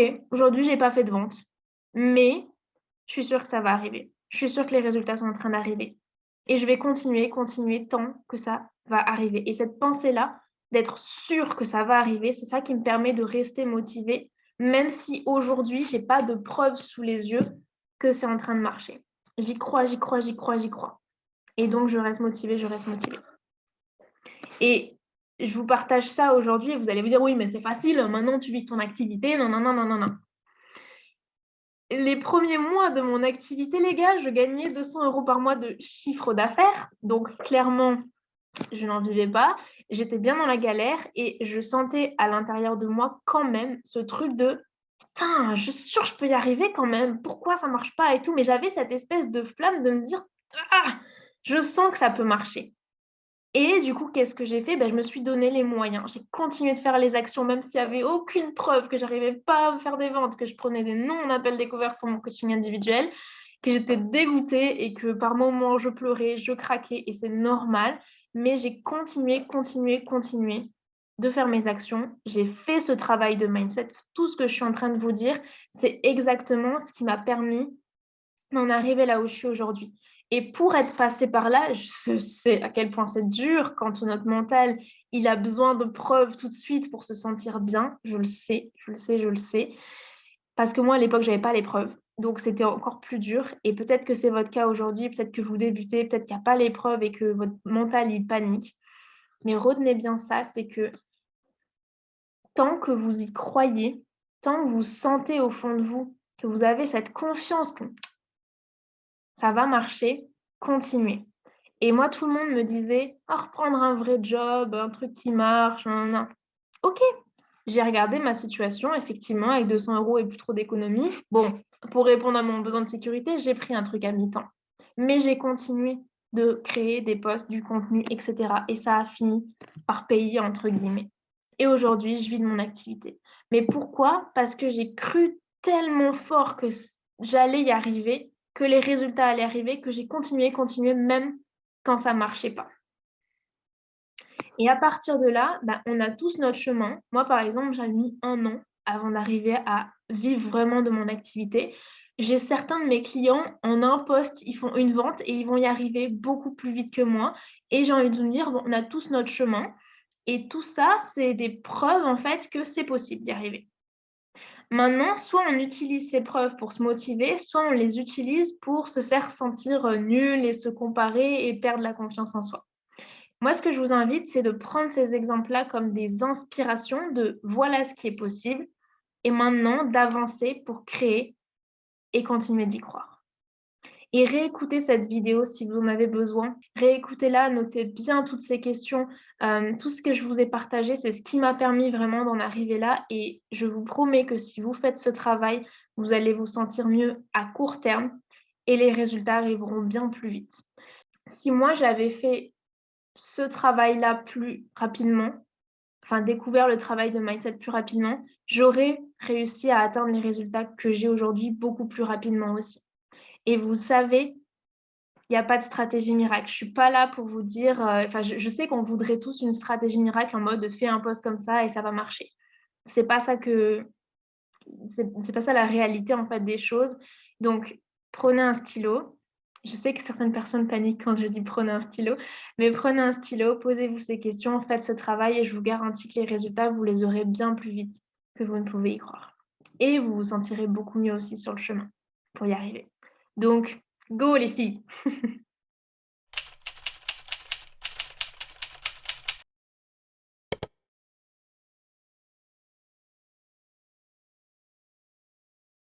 OK, aujourd'hui, j'ai pas fait de vente, mais je suis sûre que ça va arriver. Je suis sûre que les résultats sont en train d'arriver et je vais continuer, continuer tant que ça va arriver et cette pensée-là, d'être sûre que ça va arriver, c'est ça qui me permet de rester motivée, même si aujourd'hui, j'ai pas de preuves sous les yeux que c'est en train de marcher. J'y crois, j'y crois, j'y crois, j'y crois et donc je reste motivée, je reste motivée et je vous partage ça aujourd'hui et vous allez vous dire: «Oui, mais c'est facile, maintenant tu vis ton activité, non, non, non, non, non, non». Les premiers mois de mon activité, les gars, je gagnais 200 € par mois de chiffre d'affaires, donc clairement, je n'en vivais pas. J'étais bien dans la galère et je sentais à l'intérieur de moi quand même ce truc de: «Putain, je suis sûre que je peux y arriver quand même, pourquoi ça marche pas et tout?» mais j'avais cette espèce de flamme de me dire: «Ah! Je sens que ça peut marcher». Et du coup, qu'est-ce que j'ai fait? Je me suis donné les moyens. J'ai continué de faire les actions, même s'il y avait aucune preuve que j'arrivais pas à faire des ventes, que je prenais des non en appel découvert pour mon coaching individuel, que j'étais dégoûtée et que par moments je pleurais, je craquais et c'est normal. Mais j'ai continué, continué, continué de faire mes actions. J'ai fait ce travail de mindset. Tout ce que je suis en train de vous dire, c'est exactement ce qui m'a permis d'en arriver là où je suis aujourd'hui. Et pour être passée par là, je sais à quel point c'est dur quand notre mental, il a besoin de preuves tout de suite pour se sentir bien. Je le sais, je le sais, je le sais. Parce que moi, à l'époque, j'avais pas les preuves. Donc c'était encore plus dur et peut-être que c'est votre cas aujourd'hui, peut-être que vous débutez, peut-être qu'il y a pas les preuves et que votre mental, il panique. Mais retenez bien ça, c'est que tant que vous y croyez, tant que vous sentez au fond de vous que vous avez cette confiance que ça va marcher, continuez. Et moi, tout le monde me disait: «Oh, reprendre un vrai job, un truc qui marche, nin OK, j'ai regardé ma situation, effectivement, avec 200 € et plus trop d'économies. Bon, pour répondre à mon besoin de sécurité, j'ai pris un truc à mi-temps. Mais j'ai continué de créer des posts, du contenu et cetera et ça a fini par «payer» entre guillemets. Et aujourd'hui, je vis de mon activité. Mais pourquoi? Parce que j'ai cru tellement fort que j'allais y arriver, que les résultats allaient arriver, que j'ai continué, continué, même quand ça marchait pas. Et à partir de là, on a tous notre chemin. Moi, par exemple, j'ai mis 1 an avant d'arriver à vivre vraiment de mon activité. J'ai certains de mes clients, en un post, ils font une vente et ils vont y arriver beaucoup plus vite que moi et j'ai envie de me dire: «Bon, on a tous notre chemin» et tout ça, c'est des preuves, en fait, que c'est possible d'y arriver. Maintenant, soit on utilise ces preuves pour se motiver, soit on les utilise pour se faire sentir, nul et se comparer et perdre la confiance en soi. Moi, ce que je vous invite, c'est de prendre ces exemples-là comme des inspirations de voilà ce qui est possible et maintenant d'avancer pour créer et continuer d'y croire. Et réécoutez cette vidéo si vous en avez besoin. Réécoutez-la, notez bien toutes ces questions. Tout ce que je vous ai partagé, c'est ce qui m'a permis vraiment d'en arriver là et je vous promets que si vous faites ce travail, vous allez vous sentir mieux à court terme et les résultats arriveront bien plus vite. Si moi j'avais fait ce travail-là plus rapidement, enfin découvert le travail de mindset plus rapidement, j'aurais réussi à atteindre les résultats que j'ai aujourd'hui beaucoup plus rapidement aussi. Et vous savez, il y a pas de stratégie miracle. Je suis pas là pour vous dire, enfin je sais qu'on voudrait tous une stratégie miracle en mode: «Fais un post comme ça et ça va marcher». C'est pas ça que c'est pas ça la réalité en fait des choses. Donc prenez un stylo. Je sais que certaines personnes paniquent quand je dis: «Prenez un stylo», mais prenez un stylo, posez-vous ces questions, faites ce travail et je vous garantis que les résultats, vous les aurez bien plus vite que vous ne pouvez y croire. Et vous vous sentirez beaucoup mieux aussi sur le chemin pour y arriver. Donc go les filles!